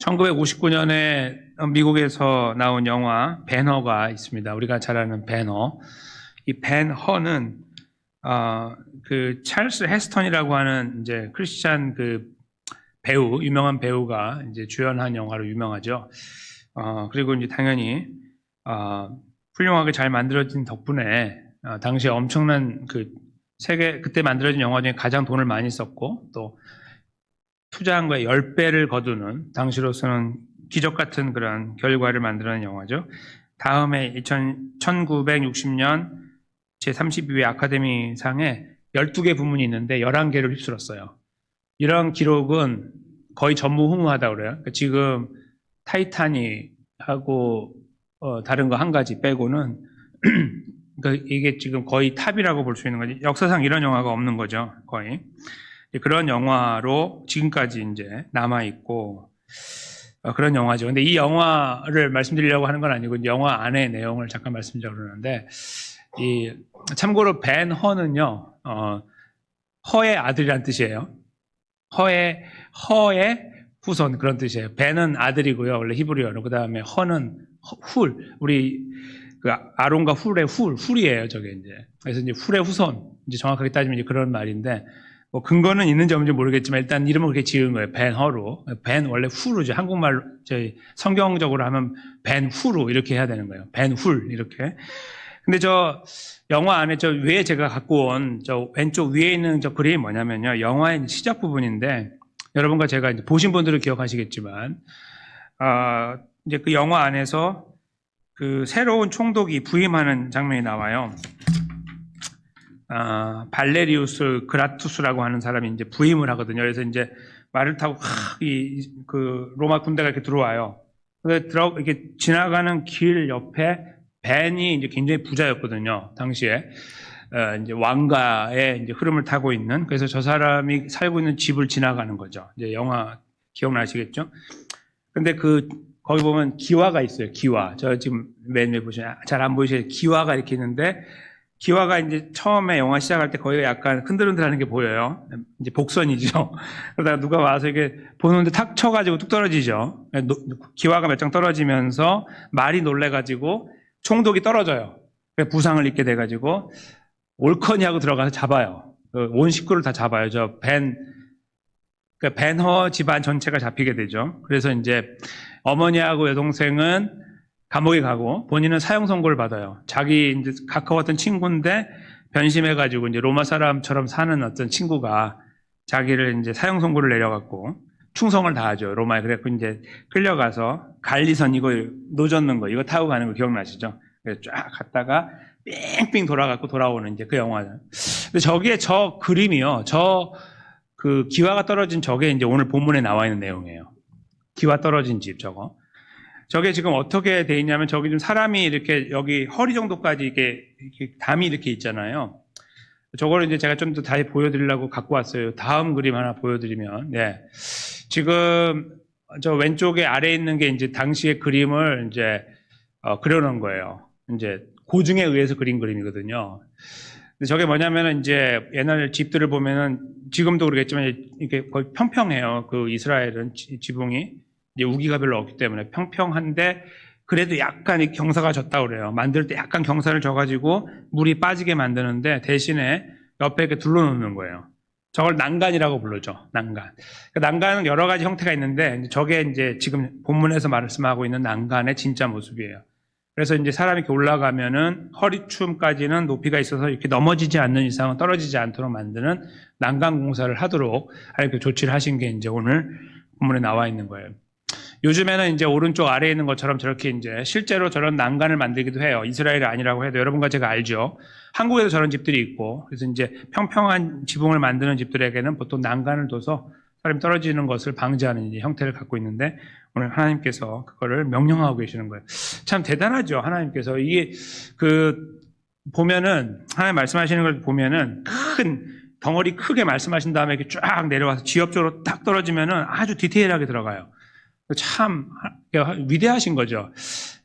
1959년에 미국에서 나온 영화 벤허가 있습니다. 우리가 잘 아는 벤허. 이 벤허는 그 찰스 헤스턴이라고 하는 이제 크리스찬 그 배우, 유명한 배우가 이제 주연한 영화로 유명하죠. 그리고 이제 당연히 훌륭하게 잘 만들어진 덕분에 당시에 엄청난 그 세계 그때 만들어진 영화 중에 가장 돈을 많이 썼고 또 투자한 거에 10배를 거두는 당시로서는 기적 같은 그런 결과를 만들어낸 영화죠. 다음에 1960년 제32회 아카데미상에 12개 부문이 있는데 11개를 휩쓸었어요. 이런 기록은 거의 전무후무하다고 그래요. 그러니까 지금 타이타닉하고 다른 거 한 가지 빼고는 그러니까 이게 지금 거의 탑이라고 볼 수 있는 거지. 역사상 이런 영화가 없는 거죠, 거의. 그런 영화로 지금까지 이제 남아있고, 그런 영화죠. 근데 이 영화를 말씀드리려고 하는 건 아니고, 영화 안의 내용을 잠깐 말씀드리려고 그러는데, 참고로 벤 허는요, 허의 아들이란 뜻이에요. 허의 후손, 그런 뜻이에요. 벤은 아들이고요, 원래 히브리어로. 그 다음에 허는 훌, 우리 그 아론과 훌이에요, 저게 이제. 그래서 이제 훌의 후손, 이제 정확하게 따지면 이제 그런 말인데, 뭐 근거는 있는지 없는지 모르겠지만 일단 이름을 그렇게 지은 거예요. 벤허로. 벤 원래 후르죠. 한국말 저희 성경적으로 하면 벤후로 이렇게 해야 되는 거예요. 벤훌 이렇게. 근데 저 영화 안에 저 위에 제가 갖고 온 저 왼쪽 위에 있는 저 그림이 뭐냐면요. 영화의 시작 부분인데 여러분과 제가 이제 보신 분들은 기억하시겠지만 이제 그 영화 안에서 그 새로운 총독이 부임하는 장면이 나와요. 발레리우스 그라투스라고 하는 사람이 이제 부임을 하거든요. 그래서 이제 말을 타고 그 로마 군대가 이렇게 들어와요. 이렇게 지나가는 길 옆에 벤이 이제 굉장히 부자였거든요. 당시에 이제 왕가의 이제 흐름을 타고 있는. 그래서 저 사람이 살고 있는 집을 지나가는 거죠. 이제 영화 기억나시겠죠? 근데 거기 보면 기와가 있어요. 기와. 저 지금 맨 위에 보시면 잘 안 보이시죠? 기와가 이렇게 있는데. 기와가 이제 처음에 영화 시작할 때 거기가 약간 흔들흔들하는 게 보여요. 이제 복선이죠. 그러다가 누가 와서 이렇게 보는데 탁 쳐가지고 뚝 떨어지죠. 기와가 몇 장 떨어지면서 말이 놀래가지고 총독이 떨어져요. 부상을 입게 돼가지고 옳거니 하고 들어가서 잡아요. 온 식구를 다 잡아요. 그러니까 벤허 집안 전체가 잡히게 되죠. 그래서 이제 어머니하고 여동생은 감옥에 가고 본인은 사형 선고를 받아요. 자기 이제 가까웠던 친구인데 변심해가지고 이제 로마 사람처럼 사는 어떤 친구가 자기를 이제 사형 선고를 내려갖고 충성을 다하죠. 로마에. 그래갖고 이제 끌려가서 갈리선 이거 노젓는 거 이거 타고 가는 거 기억나시죠? 그래서 쫙 갔다가 삥삥 돌아갖고 돌아오는 이제 그 영화죠. 근데 저기에 저 그림이요. 그 기와가 떨어진 저게 이제 오늘 본문에 나와 있는 내용이에요. 기와 떨어진 집 저거. 저게 지금 어떻게 돼 있냐면 저기 좀 사람이 이렇게 여기 허리 정도까지 이렇게 담이 이렇게 있잖아요. 저거를 이제 제가 좀 더 다시 보여드리려고 갖고 왔어요. 다음 그림 하나 보여드리면, 네. 지금 저 왼쪽에 아래에 있는 게 이제 당시의 그림을 이제 그려놓은 거예요. 이제 고증에 의해서 그린 그림이거든요. 근데 저게 뭐냐면은 이제 옛날 집들을 보면은 지금도 그러겠지만 이게 거의 평평해요. 그 이스라엘은 지붕이. 이제 우기가 별로 없기 때문에 평평한데 그래도 약간 경사가 졌다고 그래요. 만들 때 약간 경사를 져가지고 물이 빠지게 만드는데 대신에 옆에 이렇게 둘러놓는 거예요. 저걸 난간이라고 부르죠. 난간. 그 난간은 여러 가지 형태가 있는데 저게 이제 지금 본문에서 말씀하고 있는 난간의 진짜 모습이에요. 그래서 이제 사람이 이렇게 올라가면은 허리춤까지는 높이가 있어서 이렇게 넘어지지 않는 이상은 떨어지지 않도록 만드는 난간 공사를 하도록 이렇게 조치를 하신 게 이제 오늘 본문에 나와 있는 거예요. 요즘에는 이제 오른쪽 아래에 있는 것처럼 저렇게 이제 실제로 저런 난간을 만들기도 해요. 이스라엘이 아니라고 해도 여러분과 제가 알죠. 한국에도 저런 집들이 있고, 그래서 이제 평평한 지붕을 만드는 집들에게는 보통 난간을 둬서 사람이 떨어지는 것을 방지하는 이제 형태를 갖고 있는데 오늘 하나님께서 그거를 명령하고 계시는 거예요. 참 대단하죠. 하나님께서 이게 보면은 하나님 말씀하시는 걸 보면은 큰 덩어리 크게 말씀하신 다음에 이렇게 쫙 내려와서 지엽적으로 딱 떨어지면은 아주 디테일하게 들어가요. 참 위대하신 거죠.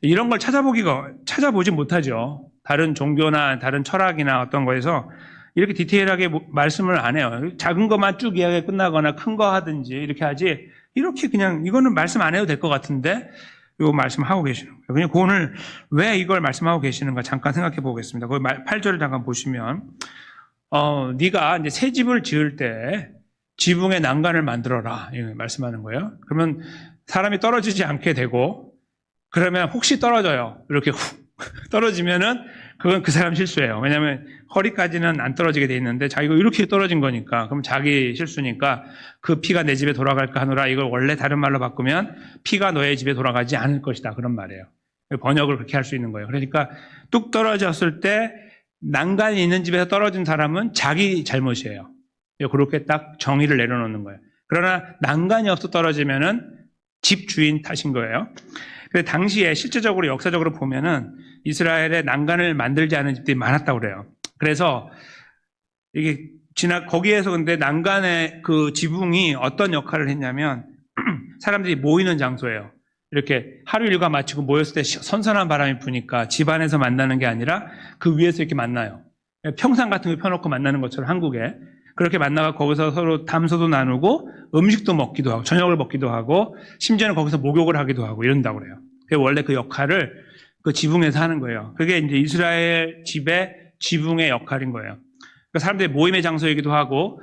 이런 걸 찾아보지 못하죠. 다른 종교나 다른 철학이나 어떤 거에서 이렇게 디테일하게 말씀을 안 해요. 작은 것만 쭉 이야기가 끝나거나 큰 거 하든지 이렇게 하지 이렇게 그냥 이거는 말씀 안 해도 될 것 같은데 요 말씀하고 계시는 거예요. 그냥 오늘 왜 이걸 말씀하고 계시는가 잠깐 생각해 보겠습니다. 거기 8절을 잠깐 보시면 네가 이제 새 집을 지을 때 지붕에 난간을 만들어라 이렇게 말씀하는 거예요. 그러면 사람이 떨어지지 않게 되고 그러면 혹시 떨어져요. 이렇게 훅 떨어지면은 그건 그 사람 실수예요. 왜냐하면 허리까지는 안 떨어지게 돼 있는데 자기가 이렇게 떨어진 거니까 그럼 자기 실수니까 그 피가 내 집에 돌아갈까 하노라 이걸 원래 다른 말로 바꾸면 피가 너의 집에 돌아가지 않을 것이다 그런 말이에요. 번역을 그렇게 할 수 있는 거예요. 그러니까 뚝 떨어졌을 때 난간이 있는 집에서 떨어진 사람은 자기 잘못이에요. 그렇게 딱 정의를 내려놓는 거예요. 그러나 난간이 없어 떨어지면은 집 주인 탓인 거예요. 근데 당시에 실제적으로 역사적으로 보면은 이스라엘에 난간을 만들지 않은 집들이 많았다고 그래요. 그래서 이게 거기에서 근데 난간의 그 지붕이 어떤 역할을 했냐면 사람들이 모이는 장소예요. 이렇게 하루 일과 마치고 모였을 때 선선한 바람이 부니까 집 안에서 만나는 게 아니라 그 위에서 이렇게 만나요. 평상 같은 거 펴놓고 만나는 것처럼 한국에 그렇게 만나가 거기서 서로 담소도 나누고 음식도 먹기도 하고 저녁을 먹기도 하고 심지어는 거기서 목욕을 하기도 하고 이런다고 그래요. 원래 그 역할을 그 지붕에서 하는 거예요. 그게 이제 이스라엘 집의 지붕의 역할인 거예요. 그러니까 사람들이 모임의 장소이기도 하고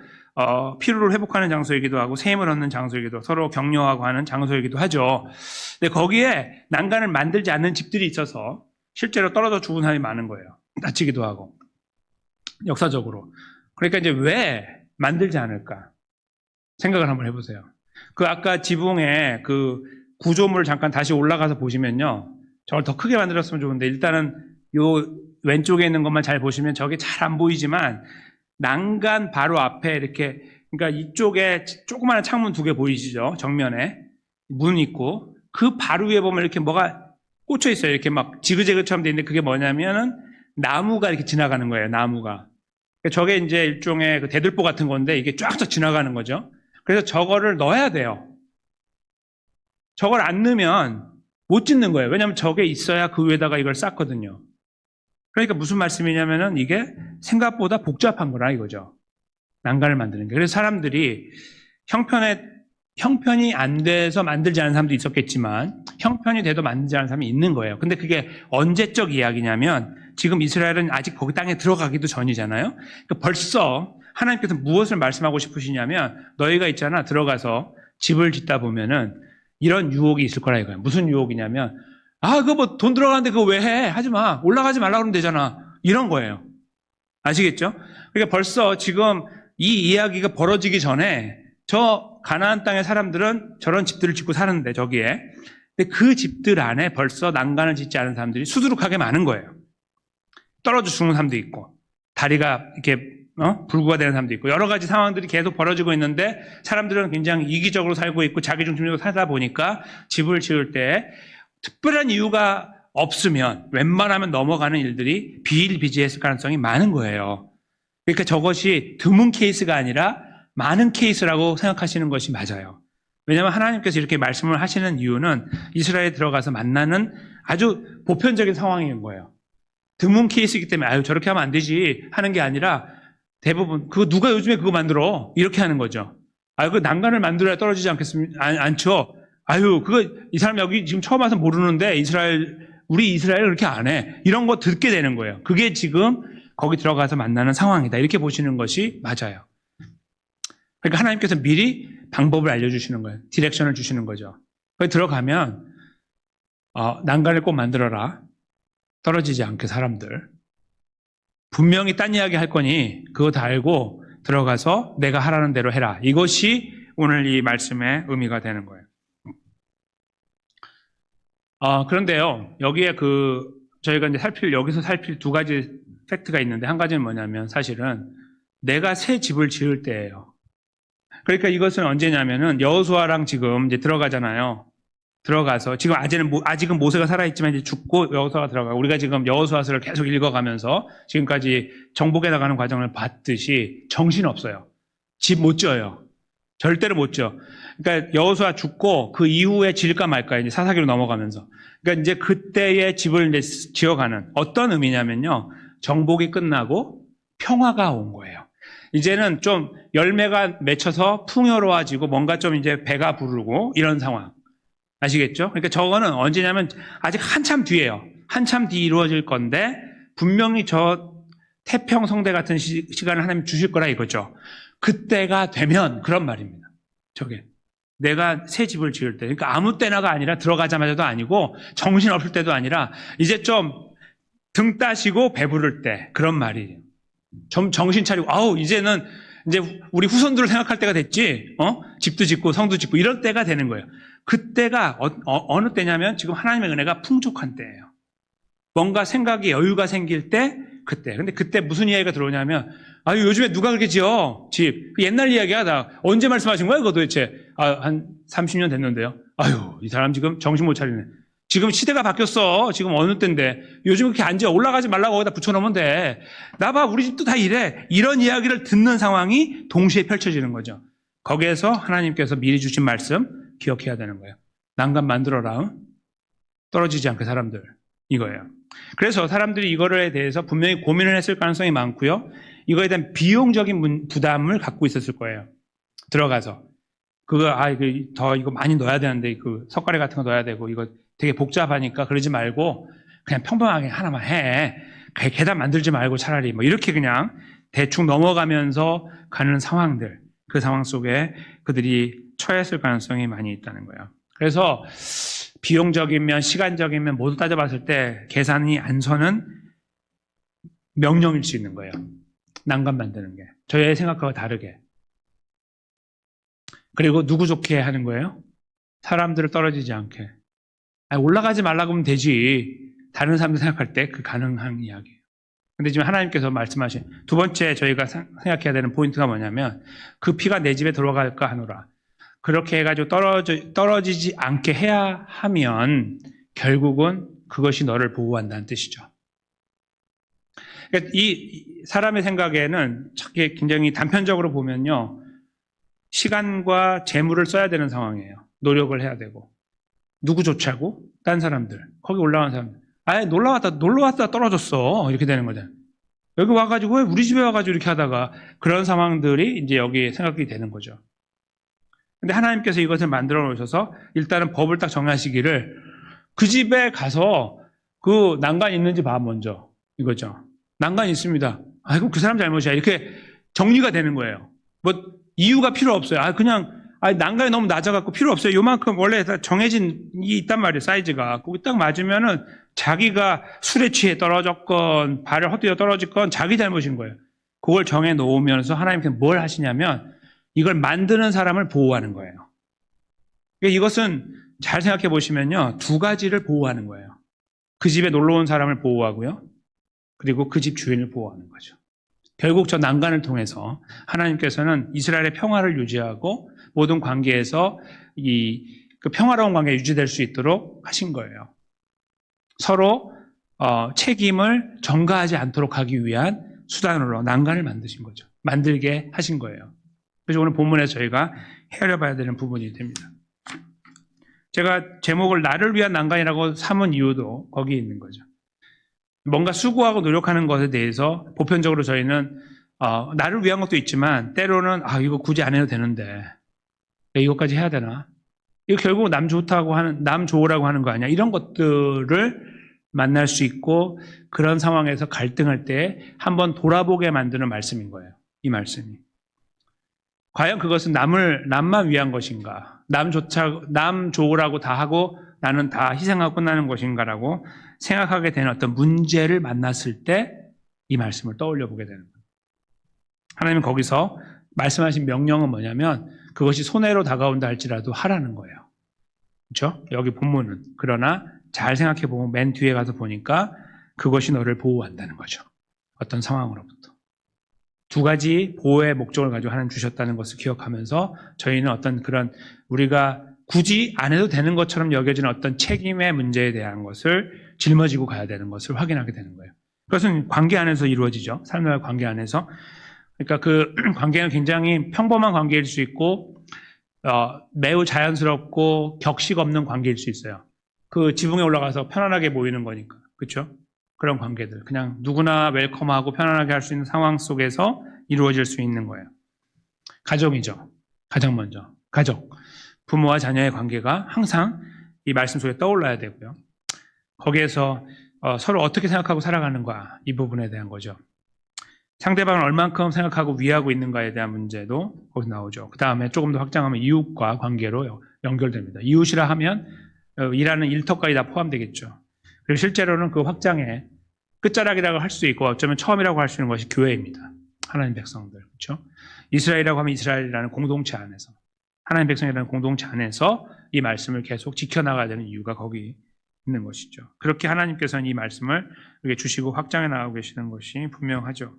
피로를 회복하는 장소이기도 하고 새 힘을 얻는 장소이기도 하고 서로 격려하고 하는 장소이기도 하죠. 근데 거기에 난간을 만들지 않는 집들이 있어서 실제로 떨어져 죽은 사람이 많은 거예요. 다치기도 하고 역사적으로. 그러니까 이제 왜 만들지 않을까 생각을 한번 해보세요. 그 아까 지붕의 그 구조물을 잠깐 다시 올라가서 보시면요. 저걸 더 크게 만들었으면 좋은데 일단은 요 왼쪽에 있는 것만 잘 보시면 저게 잘 안 보이지만 난간 바로 앞에 이렇게 그러니까 이쪽에 조그마한 창문 2개 보이시죠? 정면에 문 있고 그 바로 위에 보면 이렇게 뭐가 꽂혀 있어요. 이렇게 막 지그재그처럼 돼 있는데 그게 뭐냐면은 나무가 이렇게 지나가는 거예요. 나무가. 저게 이제 일종의 그 대들보 같은 건데 이게 쫙쫙 지나가는 거죠. 그래서 저거를 넣어야 돼요. 저걸 안 넣으면 못 짓는 거예요. 왜냐하면 저게 있어야 그 위에다가 이걸 쌓거든요. 그러니까 무슨 말씀이냐면은 이게 생각보다 복잡한 거라 이거죠. 난간을 만드는 게. 그래서 사람들이 형편이 안 돼서 만들지 않은 사람도 있었겠지만 형편이 돼도 만들지 않은 사람이 있는 거예요. 근데 그게 언제적 이야기냐면 지금 이스라엘은 아직 거기 땅에 들어가기도 전이잖아요. 그러니까 벌써 하나님께서 무엇을 말씀하고 싶으시냐면 너희가 있잖아 들어가서 집을 짓다 보면은 이런 유혹이 있을 거라 이거예요. 무슨 유혹이냐면 그거 뭐 돈 들어가는데 그거 왜 해? 하지 마. 올라가지 말라 그러면 되잖아. 이런 거예요. 아시겠죠? 그러니까 벌써 지금 이 이야기가 벌어지기 전에 저 가나안 땅의 사람들은 저런 집들을 짓고 사는데 저기에 근데 그 집들 안에 벌써 난간을 짓지 않은 사람들이 수두룩하게 많은 거예요. 떨어져 죽는 사람도 있고 다리가 이렇게 불구가 되는 사람도 있고 여러 가지 상황들이 계속 벌어지고 있는데 사람들은 굉장히 이기적으로 살고 있고 자기중심적으로 살다 보니까 집을 지을 때 특별한 이유가 없으면 웬만하면 넘어가는 일들이 비일비재했을 가능성이 많은 거예요. 그러니까 저것이 드문 케이스가 아니라 많은 케이스라고 생각하시는 것이 맞아요. 왜냐하면 하나님께서 이렇게 말씀을 하시는 이유는 이스라엘에 들어가서 만나는 아주 보편적인 상황인 거예요. 드문 케이스이기 때문에 저렇게 하면 안 되지 하는 게 아니라 대부분 그거 누가 요즘에 그거 만들어 이렇게 하는 거죠. 그 난간을 만들어야 떨어지지 않죠. 그거 이 사람 여기 지금 처음 와서 모르는데 우리 이스라엘 그렇게 안 해. 이런 거 듣게 되는 거예요. 그게 지금 거기 들어가서 만나는 상황이다. 이렇게 보시는 것이 맞아요. 그러니까 하나님께서 미리 방법을 알려주시는 거예요. 디렉션을 주시는 거죠. 거기 들어가면 난간을 꼭 만들어라. 떨어지지 않게 사람들. 분명히 딴 이야기 할 거니 그거 다 알고 들어가서 내가 하라는 대로 해라. 이것이 오늘 이 말씀의 의미가 되는 거예요. 그런데요, 여기에 저희가 이제 여기서 살필 2가지 팩트가 있는데, 한 가지는 뭐냐면, 사실은 내가 새 집을 지을 때예요. 그러니까 이것은 언제냐면은, 여호수아랑 지금 이제 들어가잖아요. 들어가서, 지금 아직은 모세가 살아있지만 이제 죽고 여호수아가 들어가고, 우리가 지금 여호수아서를 계속 읽어가면서 지금까지 정복해 나가는 과정을 봤듯이 정신없어요. 집 못 지어요. 절대로 못 지어. 그러니까 여호수아 죽고 그 이후에 지을까 말까 이제 사사기로 넘어가면서. 그러니까 이제 그때의 집을 이제 지어가는 어떤 의미냐면요. 정복이 끝나고 평화가 온 거예요. 이제는 좀 열매가 맺혀서 풍요로워지고 뭔가 좀 이제 배가 부르고 이런 상황. 아시겠죠? 그러니까 저거는 언제냐면 아직 한참 뒤에요. 한참 뒤 이루어질 건데 분명히 저 태평성대 같은 시간을 하나님 주실 거라 이거죠. 그때가 되면 그런 말입니다. 저게. 내가 새 집을 지을 때. 그러니까 아무 때나가 아니라 들어가자마자도 아니고 정신 없을 때도 아니라 이제 좀 등 따시고 배부를 때 그런 말이에요. 좀 정신 차리고 아우 이제는 이제 우리 후손들을 생각할 때가 됐지. 집도 짓고 성도 짓고 이럴 때가 되는 거예요. 그때가 어느 때냐면 지금 하나님의 은혜가 풍족한 때예요. 뭔가 생각에 여유가 생길 때 그때. 근데 그때 무슨 이야기가 들어오냐면 아유 요즘에 누가 그렇게 지어? 집. 옛날 이야기야. 나 언제 말씀하신 거야 그거 도대체? 한 30년 됐는데요. 아유 이 사람 지금 정신 못 차리네. 지금 시대가 바뀌었어. 지금 어느 때인데. 요즘 그렇게 안 지어. 올라가지 말라고 거기다 붙여놓으면 돼. 나봐 우리 집도 다 이래. 이런 이야기를 듣는 상황이 동시에 펼쳐지는 거죠. 거기에서 하나님께서 미리 주신 말씀 기억해야 되는 거예요. 난간 만들어라. 떨어지지 않게 사람들. 이거예요. 그래서 사람들이 이거에 대해서 분명히 고민을 했을 가능성이 많고요. 이거에 대한 비용적인 부담을 갖고 있었을 거예요. 들어가서. 이거 많이 넣어야 되는데, 석가래 같은 거 넣어야 되고, 이거 되게 복잡하니까 그러지 말고, 그냥 평범하게 하나만 해. 계단 만들지 말고 차라리, 이렇게 그냥 대충 넘어가면서 가는 상황들, 그 상황 속에 그들이 처했을 가능성이 많이 있다는 거예요. 그래서, 비용적이면 시간적이면 모두 따져봤을 때 계산이 안 서는 명령일 수 있는 거예요. 난간 만드는 게. 저의 생각과 다르게. 그리고 누구 좋게 하는 거예요? 사람들을 떨어지지 않게. 올라가지 말라고 하면 되지. 다른 사람들 생각할 때 그 가능한 이야기예요. 근데 지금 하나님께서 말씀하신 두 번째 저희가 생각해야 되는 포인트가 뭐냐면 그 피가 내 집에 들어갈까 하노라. 그렇게 해가지고 떨어지지 않게 해야 하면 결국은 그것이 너를 보호한다는 뜻이죠. 그러니까 이 사람의 생각에는 굉장히 단편적으로 보면요. 시간과 재물을 써야 되는 상황이에요. 노력을 해야 되고. 누구 좋자고? 딴 사람들. 거기 올라간 사람들. 놀러 왔다 떨어졌어. 이렇게 되는 거잖아요. 여기 와가지고 왜 우리 집에 와가지고 이렇게 하다가 그런 상황들이 이제 여기 생각이 되는 거죠. 근데 하나님께서 이것을 만들어 놓으셔서 일단은 법을 딱 정하시기를 그 집에 가서 그 난간 있는지 봐 먼저. 이거죠. 난간 있습니다. 그럼 그 사람 잘못이야. 이렇게 정리가 되는 거예요. 이유가 필요 없어요. 그냥 난간이 너무 낮아갖고 필요 없어요. 요만큼 원래 다 정해진 이 있단 말이에요. 사이즈가. 거기 딱 맞으면은 자기가 술에 취해 떨어졌건 발을 헛디뎌 떨어졌건 자기 잘못인 거예요. 그걸 정해 놓으면서 하나님께서 뭘 하시냐면 이걸 만드는 사람을 보호하는 거예요. 그러니까 이것은 잘 생각해 보시면요. 두 가지를 보호하는 거예요. 그 집에 놀러 온 사람을 보호하고요. 그리고 그 집 주인을 보호하는 거죠. 결국 저 난간을 통해서 하나님께서는 이스라엘의 평화를 유지하고 모든 관계에서 그 평화로운 관계가 유지될 수 있도록 하신 거예요. 서로 책임을 전가하지 않도록 하기 위한 수단으로 난간을 만드신 거죠. 만들게 하신 거예요. 그래서 오늘 본문에서 저희가 헤아려봐야 되는 부분이 됩니다. 제가 제목을 나를 위한 난간이라고 삼은 이유도 거기에 있는 거죠. 뭔가 수고하고 노력하는 것에 대해서 보편적으로 저희는 나를 위한 것도 있지만 때로는 이거 굳이 안 해도 되는데 이것까지 해야 되나? 이거 결국 남 좋으라고 하는 거 아니야? 이런 것들을 만날 수 있고 그런 상황에서 갈등할 때 한번 돌아보게 만드는 말씀인 거예요. 이 말씀이. 과연 그것은 남만 위한 것인가? 남 좋으라고 다 하고 나는 다 희생하고 끝나는 것인가라고 생각하게 되는 어떤 문제를 만났을 때 이 말씀을 떠올려 보게 되는 거예요. 하나님은 거기서 말씀하신 명령은 뭐냐면 그것이 손해로 다가온다 할지라도 하라는 거예요. 그렇죠? 여기 본문은. 그러나 잘 생각해 보면 맨 뒤에 가서 보니까 그것이 너를 보호한다는 거죠. 어떤 상황으로부터. 두 가지 보호의 목적을 가지고 하나님 주셨다는 것을 기억하면서 저희는 어떤 그런 우리가 굳이 안 해도 되는 것처럼 여겨지는 어떤 책임의 문제에 대한 것을 짊어지고 가야 되는 것을 확인하게 되는 거예요. 그것은 관계 안에서 이루어지죠. 삶의 관계 안에서. 그러니까 그 관계는 굉장히 평범한 관계일 수 있고 매우 자연스럽고 격식 없는 관계일 수 있어요. 그 지붕에 올라가서 편안하게 모이는 거니까. 그렇죠? 그런 관계들. 그냥 누구나 웰컴하고 편안하게 할 수 있는 상황 속에서 이루어질 수 있는 거예요. 가정이죠. 가장 먼저. 가족. 부모와 자녀의 관계가 항상 이 말씀 속에 떠올라야 되고요. 거기에서 서로 어떻게 생각하고 살아가는가, 이 부분에 대한 거죠. 상대방을 얼만큼 생각하고 위하고 있는가에 대한 문제도 거기서 나오죠. 그 다음에 조금 더 확장하면 이웃과 관계로 연결됩니다. 이웃이라 하면 일하는 일터까지 다 포함되겠죠. 그리고 실제로는 그 확장의 끝자락이라고 할 수 있고 어쩌면 처음이라고 할 수 있는 것이 교회입니다. 하나님 백성들, 그렇죠? 이스라엘이라고 하면 이스라엘이라는 공동체 안에서, 하나님 백성이라는 공동체 안에서 이 말씀을 계속 지켜나가야 되는 이유가 거기 있는 것이죠. 그렇게 하나님께서는 이 말씀을 이렇게 주시고 확장해 나가고 계시는 것이 분명하죠.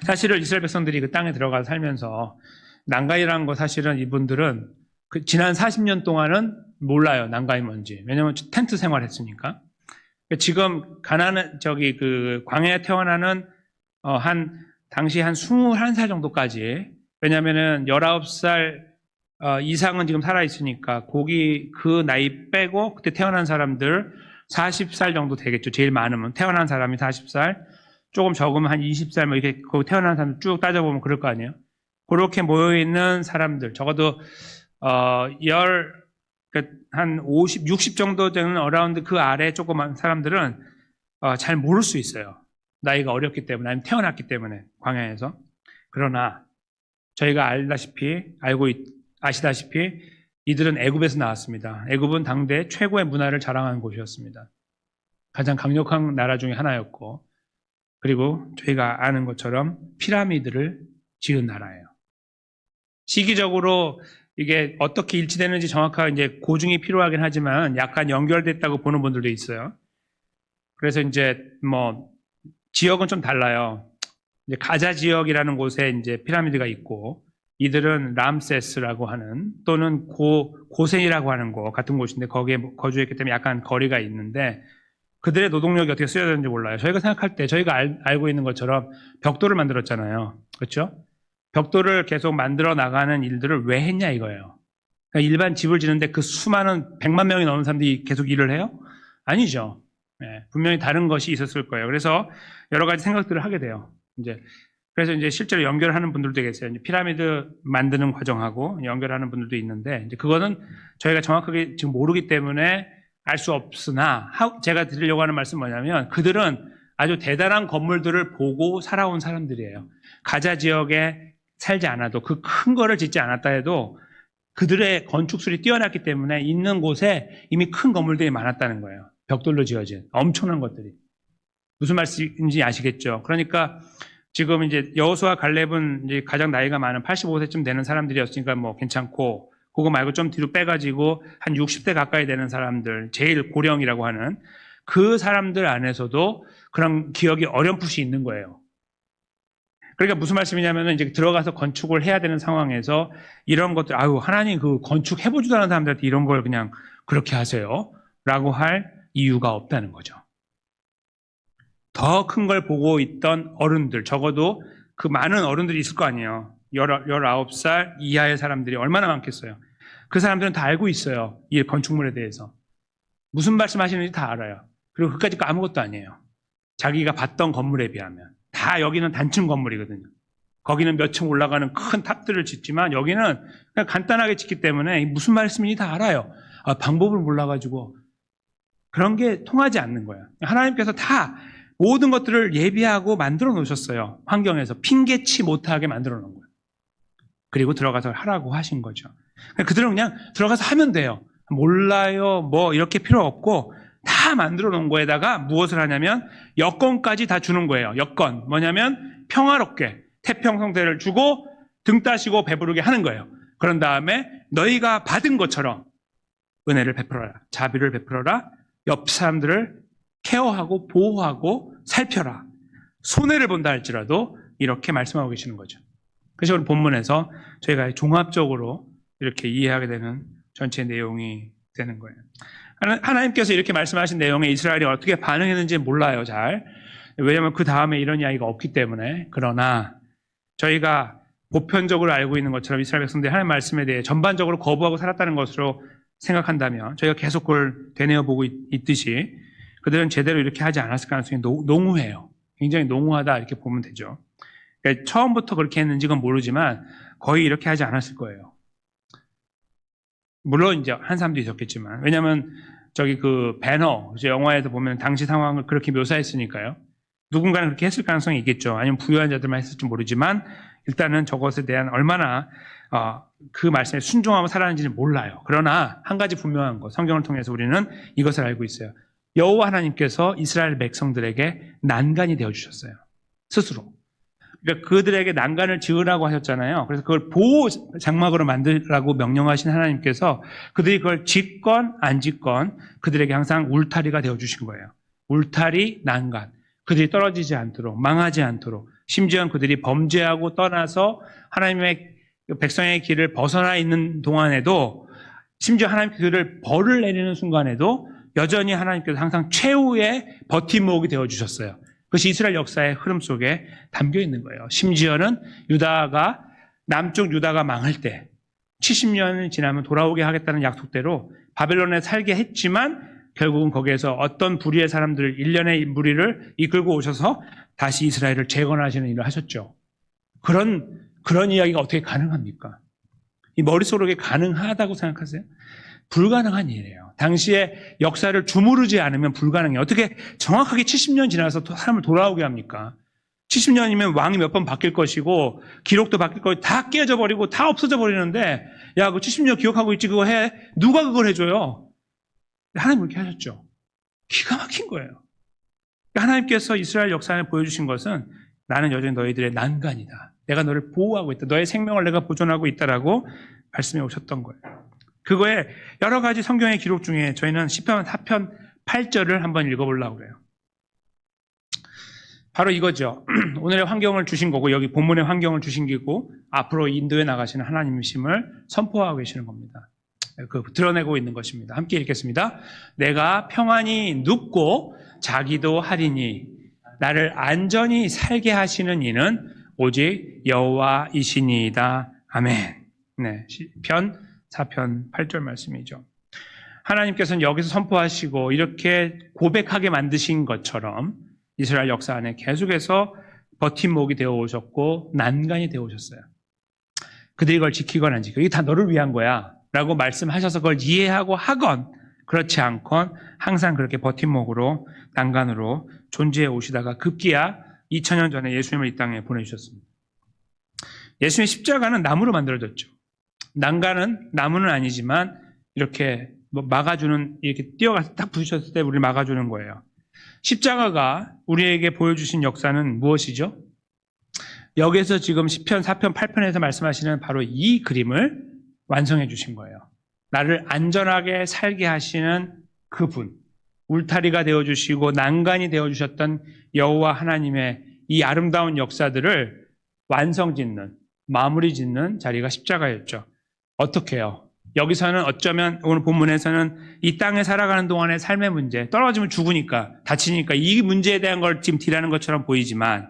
사실은 이스라엘 백성들이 그 땅에 들어가 살면서 난가이라는 거 사실은 이분들은 지난 40년 동안은 몰라요. 난가이 뭔지. 왜냐하면 텐트 생활했으니까. 지금 광야에 태어나는 당시 한 21살 정도까지, 왜냐하면은 19살 이상은 지금 살아있으니까 그 나이 빼고 그때 태어난 사람들 40살 정도 되겠죠. 제일 많으면 태어난 사람이 40살, 조금 적으면 한 20살 뭐 이렇게 거기 태어난 사람들 쭉 따져보면 그럴 거 아니에요. 그렇게 모여있는 사람들, 적어도 한 50, 60 정도 되는 어라운드 그 아래 조그만 사람들은 잘 모를 수 있어요. 나이가 어렸기 때문에, 아니면 태어났기 때문에 광야에서. 그러나 저희가 아시다시피 이들은 애굽에서 나왔습니다. 애굽은 당대 최고의 문화를 자랑하는 곳이었습니다. 가장 강력한 나라 중에 하나였고, 그리고 저희가 아는 것처럼 피라미드를 지은 나라예요. 시기적으로 이게 어떻게 일치되는지 정확하게 이제 고증이 필요하긴 하지만 약간 연결됐다고 보는 분들도 있어요. 그래서 이제 지역은 좀 달라요. 이제 가자 지역이라는 곳에 이제 피라미드가 있고, 이들은 람세스라고 하는 또는 고센이라고 하는 곳 같은 곳인데 거기에 거주했기 때문에 약간 거리가 있는데 그들의 노동력이 어떻게 쓰여야 되는지 몰라요. 저희가 생각할 때 저희가 알고 있는 것처럼 벽돌을 만들었잖아요. 그렇죠? 벽돌을 계속 만들어 나가는 일들을 왜 했냐 이거예요. 그러니까 일반 집을 지는데 그 수많은 100만 명이 넘는 사람들이 계속 일을 해요? 아니죠. 네, 분명히 다른 것이 있었을 거예요. 그래서 여러 가지 생각들을 하게 돼요. 그래서 이제 실제로 연결하는 분들도 계세요. 이제 피라미드 만드는 과정하고 연결하는 분들도 있는데, 이제 그거는 저희가 정확하게 지금 모르기 때문에 알 수 없으나, 제가 드리려고 하는 말씀은 뭐냐면, 그들은 아주 대단한 건물들을 보고 살아온 사람들이에요. 가자 지역에 살지 않아도, 그 큰 거를 짓지 않았다 해도 그들의 건축술이 뛰어났기 때문에 있는 곳에 이미 큰 건물들이 많았다는 거예요. 벽돌로 지어진 엄청난 것들이. 무슨 말씀인지 아시겠죠? 그러니까 지금 이제 여호수아 갈렙은 이제 가장 나이가 많은 85세쯤 되는 사람들이었으니까 뭐 괜찮고, 그거 말고 좀 뒤로 빼가지고 한 60대 가까이 되는 사람들, 제일 고령이라고 하는 그 사람들 안에서도 그런 기억이 어렴풋이 있는 거예요. 그러니까 무슨 말씀이냐면 이제 들어가서 건축을 해야 되는 상황에서 이런 것들, 하나님 그 건축 해보지도 않은 사람들한테 이런 걸 그냥 그렇게 하세요? 라고 할 이유가 없다는 거죠. 더 큰 걸 보고 있던 어른들, 적어도 그 많은 어른들이 있을 거 아니에요. 19살 이하의 사람들이 얼마나 많겠어요. 그 사람들은 다 알고 있어요. 이 건축물에 대해서. 무슨 말씀하시는지 다 알아요. 그리고 그까짓 거 아무것도 아니에요. 자기가 봤던 건물에 비하면. 다 여기는 단층 건물이거든요. 거기는 몇 층 올라가는 큰 탑들을 짓지만 여기는 그냥 간단하게 짓기 때문에 무슨 말씀인지 다 알아요. 방법을 몰라가지고 그런 게 통하지 않는 거예요. 하나님께서 다 모든 것들을 예비하고 만들어 놓으셨어요. 환경에서 핑계치 못하게 만들어 놓은 거예요. 그리고 들어가서 하라고 하신 거죠. 그들은 그냥 들어가서 하면 돼요. 몰라요, 뭐 이렇게 필요 없고 다 만들어 놓은 거에다가 무엇을 하냐면 여건까지 다 주는 거예요. 여건 뭐냐면 평화롭게 태평성대를 주고 등 따시고 배부르게 하는 거예요. 그런 다음에 너희가 받은 것처럼 은혜를 베풀어라, 자비를 베풀어라, 옆 사람들을 케어하고 보호하고 살펴라. 손해를 본다 할지라도 이렇게 말씀하고 계시는 거죠. 그래서 오늘 본문에서 저희가 종합적으로 이렇게 이해하게 되는 전체 내용이 되는 거예요. 하나님께서 이렇게 말씀하신 내용에 이스라엘이 어떻게 반응했는지 몰라요, 잘. 왜냐하면 그 다음에 이런 이야기가 없기 때문에. 그러나 저희가 보편적으로 알고 있는 것처럼 이스라엘 백성들이 하나님 말씀에 대해 전반적으로 거부하고 살았다는 것으로 생각한다면 저희가 계속 그걸 되뇌어보고 있듯이 그들은 제대로 이렇게 하지 않았을 가능성이 농후해요. 굉장히 농후하다 이렇게 보면 되죠. 그러니까 처음부터 그렇게 했는지 는 모르지만 거의 이렇게 하지 않았을 거예요. 물론 이제 한 사람도 있었겠지만, 왜냐하면 저기 그 배너, 영화에서 보면 당시 상황을 그렇게 묘사했으니까요. 누군가는 그렇게 했을 가능성이 있겠죠. 아니면 부유한 자들만 했을지 모르지만 일단은 저것에 대한 얼마나 그 말씀에 순종하고 살아가는지는 몰라요. 그러나 한 가지 분명한 것, 성경을 통해서 우리는 이것을 알고 있어요. 여호와 하나님께서 이스라엘 백성들에게 난간이 되어주셨어요. 스스로. 그러니까 그들에게 난간을 지으라고 하셨잖아요. 그래서 그걸 보호 장막으로 만들라고 명령하신 하나님께서 그들이 그걸 짓건 안 짓건 그들에게 항상 울타리가 되어주신 거예요. 울타리, 난간. 그들이 떨어지지 않도록, 망하지 않도록, 심지어는 그들이 범죄하고 떠나서 하나님의 백성의 길을 벗어나 있는 동안에도, 심지어 하나님께서 그들을 벌을 내리는 순간에도 여전히 하나님께서 항상 최후의 버팀목이 되어주셨어요. 그것이 이스라엘 역사의 흐름 속에 담겨 있는 거예요. 심지어는 남쪽 유다가 망할 때 70년이 지나면 돌아오게 하겠다는 약속대로 바벨론에 살게 했지만 결국은 거기에서 어떤 부류의 사람들, 일련의 무리를 이끌고 오셔서 다시 이스라엘을 재건하시는 일을 하셨죠. 그런 이야기가 어떻게 가능합니까? 이 머릿속에 가능하다고 생각하세요? 불가능한 일이에요. 당시에 역사를 주무르지 않으면 불가능해요. 어떻게 정확하게 70년 지나서 사람을 돌아오게 합니까? 70년이면 왕이 몇 번 바뀔 것이고 기록도 바뀔 것이고 다 깨져 버리고 다 없어져 버리는데 야, 그 70년 기억하고 있지 그거 해. 누가 그걸 해줘요? 하나님 그렇게 하셨죠. 기가 막힌 거예요. 하나님께서 이스라엘 역사에 보여주신 것은 나는 여전히 너희들의 난간이다. 내가 너를 보호하고 있다. 너의 생명을 내가 보존하고 있다라고 말씀해 오셨던 거예요. 그거에 여러 가지 성경의 기록 중에 저희는 시편 4편 8절을 한번 읽어보려고 그래요. 바로 이거죠. 오늘의 환경을 주신 거고 여기 본문의 환경을 주신 거고 앞으로 인도해 나가시는 하나님이심을 선포하고 계시는 겁니다. 드러내고 있는 것입니다. 함께 읽겠습니다. 내가 평안히 눕고 자기도 하리니 나를 안전히 살게 하시는 이는 오직 여호와이시니이다. 아멘. 네, 시편 4편 8절 말씀이죠. 하나님께서는 여기서 선포하시고 이렇게 고백하게 만드신 것처럼 이스라엘 역사 안에 계속해서 버팀목이 되어 오셨고 난간이 되어 오셨어요. 그들이 그걸 지키건 안 지키건 이게 다 너를 위한 거야 라고 말씀하셔서 그걸 이해하고 하건 그렇지 않건 항상 그렇게 버팀목으로 난간으로 존재해 오시다가 급기야 2000년 전에 예수님을 이 땅에 보내주셨습니다. 예수님의 십자가는 나무로 만들어졌죠. 난간은 나무는 아니지만 이렇게 막아주는, 이렇게 뛰어가서 딱 부딪혔을 때 우리를 막아주는 거예요. 십자가가 우리에게 보여주신 역사는 무엇이죠? 여기서 지금 시편 4편 8편에서 말씀하시는 바로 이 그림을 완성해 주신 거예요. 나를 안전하게 살게 하시는 그분, 울타리가 되어주시고 난간이 되어주셨던 여호와 하나님의 이 아름다운 역사들을 완성짓는, 마무리 짓는 자리가 십자가였죠. 어떻게 해요? 여기서는 어쩌면 오늘 본문에서는 이 땅에 살아가는 동안의 삶의 문제, 떨어지면 죽으니까, 다치니까 이 문제에 대한 걸 지금 딜하는 것처럼 보이지만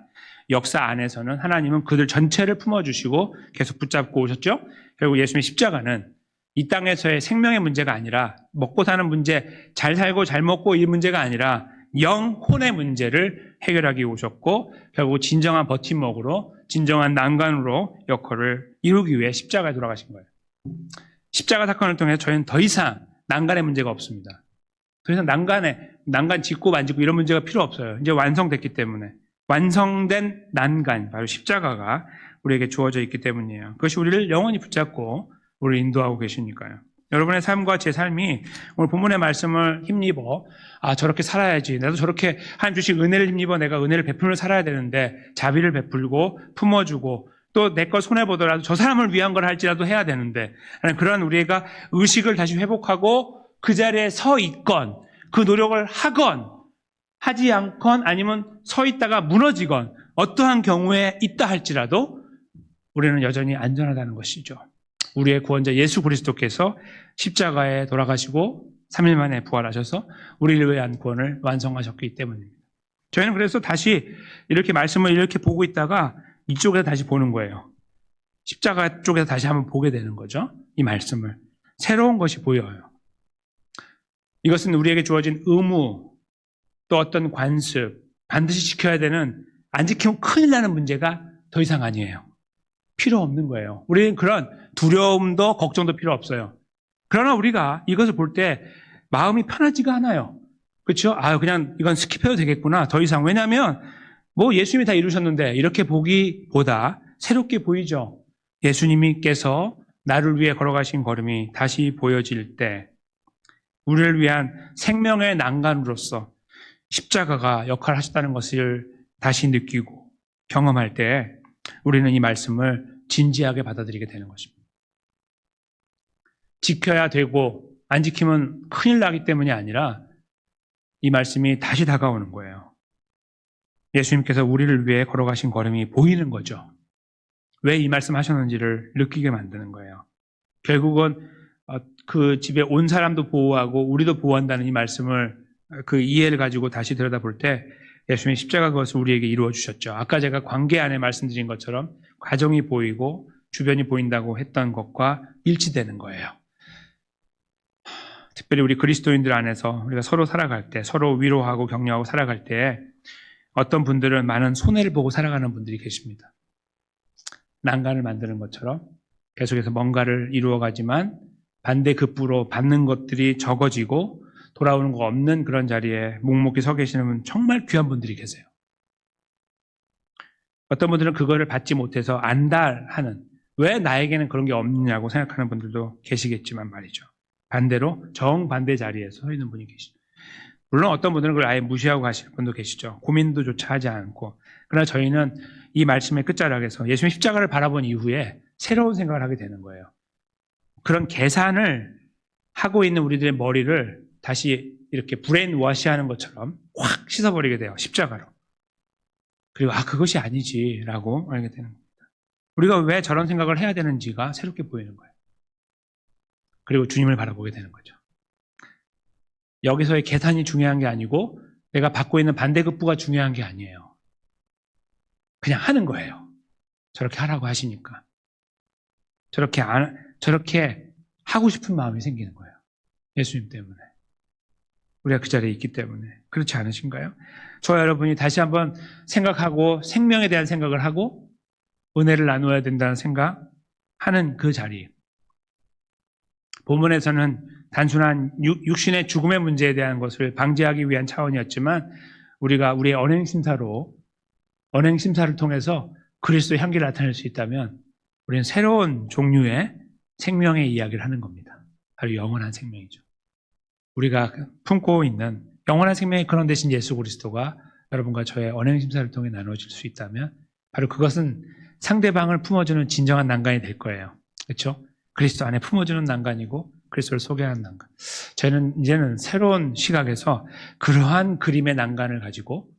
역사 안에서는 하나님은 그들 전체를 품어주시고 계속 붙잡고 오셨죠. 결국 예수님의 십자가는 이 땅에서의 생명의 문제가 아니라 먹고 사는 문제, 잘 살고 잘 먹고 이 문제가 아니라 영혼의 문제를 해결하기 오셨고 결국 진정한 버팀목으로, 진정한 난간으로 역할을 이루기 위해 십자가에 돌아가신 거예요. 십자가 사건을 통해 저희는 더 이상 난간의 문제가 없습니다. 더 이상 난간 짓고 만지고 이런 문제가 필요 없어요. 이제 완성됐기 때문에. 완성된 난간, 바로 십자가가 우리에게 주어져 있기 때문이에요. 그것이 우리를 영원히 붙잡고 우리를 인도하고 계시니까요. 여러분의 삶과 제 삶이 오늘 본문의 말씀을 힘입어 저렇게 살아야지. 나도 저렇게 하나님 주신 은혜를 힘입어 내가 은혜를 베풀며 살아야 되는데 자비를 베풀고 품어주고 또 내 걸 손해보더라도 저 사람을 위한 걸 할지라도 해야 되는데 그런 우리가 의식을 다시 회복하고 그 자리에 서 있건 그 노력을 하건 하지 않건 아니면 서 있다가 무너지건 어떠한 경우에 있다 할지라도 우리는 여전히 안전하다는 것이죠. 우리의 구원자 예수 그리스도께서 십자가에 돌아가시고 3일 만에 부활하셔서 우리를 위한 구원을 완성하셨기 때문입니다. 저희는 그래서 다시 이렇게 말씀을 이렇게 보고 있다가 이쪽에서 다시 보는 거예요. 십자가 쪽에서 다시 한번 보게 되는 거죠. 이 말씀을. 새로운 것이 보여요. 이것은 우리에게 주어진 의무, 또 어떤 관습, 반드시 지켜야 되는, 안 지키면 큰일 나는 문제가 더 이상 아니에요. 필요 없는 거예요. 우리는 그런 두려움도 걱정도 필요 없어요. 그러나 우리가 이것을 볼 때 마음이 편하지가 않아요. 그렇죠? 그냥 이건 스킵해도 되겠구나. 더 이상. 왜냐하면 뭐 예수님이 다 이루셨는데 이렇게 보기보다 새롭게 보이죠. 예수님께서 나를 위해 걸어가신 걸음이 다시 보여질 때 우리를 위한 생명의 난간으로서 십자가가 역할을 하셨다는 것을 다시 느끼고 경험할 때 우리는 이 말씀을 진지하게 받아들이게 되는 것입니다. 지켜야 되고 안 지키면 큰일 나기 때문이 아니라 이 말씀이 다시 다가오는 거예요. 예수님께서 우리를 위해 걸어가신 걸음이 보이는 거죠. 왜 이 말씀 하셨는지를 느끼게 만드는 거예요. 결국은 그 집에 온 사람도 보호하고 우리도 보호한다는 이 말씀을 그 이해를 가지고 다시 들여다볼 때 예수님의 십자가 그것을 우리에게 이루어 주셨죠. 아까 제가 관계 안에 말씀드린 것처럼 과정이 보이고 주변이 보인다고 했던 것과 일치되는 거예요. 특별히 우리 그리스도인들 안에서 우리가 서로 살아갈 때, 서로 위로하고 격려하고 살아갈 때 어떤 분들은 많은 손해를 보고 살아가는 분들이 계십니다. 난간을 만드는 것처럼 계속해서 뭔가를 이루어가지만 반대급부로 받는 것들이 적어지고 돌아오는 거 없는 그런 자리에 묵묵히 서 계시는 정말 귀한 분들이 계세요. 어떤 분들은 그거를 받지 못해서 안달하는, 왜 나에게는 그런 게 없느냐고 생각하는 분들도 계시겠지만 말이죠. 반대로 정반대 자리에 서 있는 분이 계시죠. 물론 어떤 분들은 그걸 아예 무시하고 가시는 분도 계시죠. 고민도조차 하지 않고. 그러나 저희는 이 말씀의 끝자락에서 예수님 십자가를 바라본 이후에 새로운 생각을 하게 되는 거예요. 그런 계산을 하고 있는 우리들의 머리를 다시 이렇게 브레인 워시하는 것처럼 확 씻어버리게 돼요. 십자가로. 그리고 그것이 아니지라고 알게 되는 겁니다. 우리가 왜 저런 생각을 해야 되는지가 새롭게 보이는 거예요. 그리고 주님을 바라보게 되는 거죠. 여기서의 계산이 중요한 게 아니고 내가 받고 있는 반대급부가 중요한 게 아니에요. 그냥 하는 거예요. 저렇게 하라고 하시니까. 저렇게 하고 싶은 마음이 생기는 거예요. 예수님 때문에. 우리가 그 자리에 있기 때문에. 그렇지 않으신가요? 저와 여러분이 다시 한번 생각하고 생명에 대한 생각을 하고 은혜를 나누어야 된다는 생각하는 그 자리. 본문에서는 단순한 육신의 죽음의 문제에 대한 것을 방지하기 위한 차원이었지만 우리가 우리의 언행심사를 통해서 그리스도의 향기를 나타낼 수 있다면 우리는 새로운 종류의 생명의 이야기를 하는 겁니다. 바로 영원한 생명이죠. 우리가 품고 있는 영원한 생명의 근원 되신 예수 그리스도가 여러분과 저의 언행심사를 통해 나눠질 수 있다면 바로 그것은 상대방을 품어주는 진정한 난간이 될 거예요. 그렇죠? 그리스도 안에 품어주는 난간이고 그리스도를 소개하는 난간. 저희는 이제는 새로운 시각에서 그러한 그림의 난간을 가지고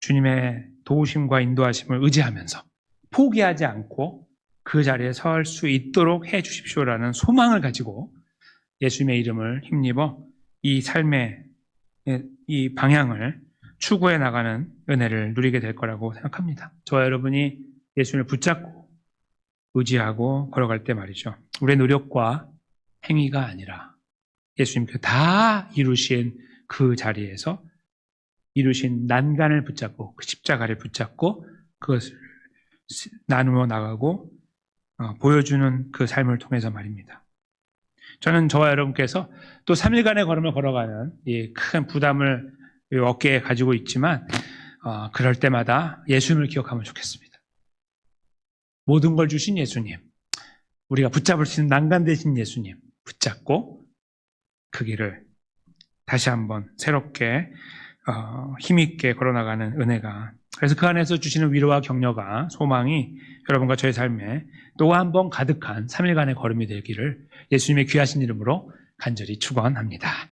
주님의 도우심과 인도하심을 의지하면서 포기하지 않고 그 자리에 설 수 있도록 해 주십시오라는 소망을 가지고 예수님의 이름을 힘입어 이 삶의 이 방향을 추구해 나가는 은혜를 누리게 될 거라고 생각합니다. 저와 여러분이 예수님을 붙잡고 의지하고 걸어갈 때 말이죠. 우리의 노력과 행위가 아니라 예수님께서 다 이루신 그 자리에서 이루신 난간을 붙잡고 그 십자가를 붙잡고 그것을 나누어 나가고 보여주는 그 삶을 통해서 말입니다. 저는 저와 여러분께서 또 3일간의 걸음을 걸어가는 이 큰 부담을 어깨에 가지고 있지만 그럴 때마다 예수님을 기억하면 좋겠습니다. 모든 걸 주신 예수님, 우리가 붙잡을 수 있는 난간 되신 예수님 붙잡고 그 길을 다시 한번 새롭게 힘있게 걸어나가는 은혜가, 그래서 그 안에서 주시는 위로와 격려가, 소망이 여러분과 저의 삶에 또 한 번 가득한 3일간의 걸음이 되기를 예수님의 귀하신 이름으로 간절히 축원합니다.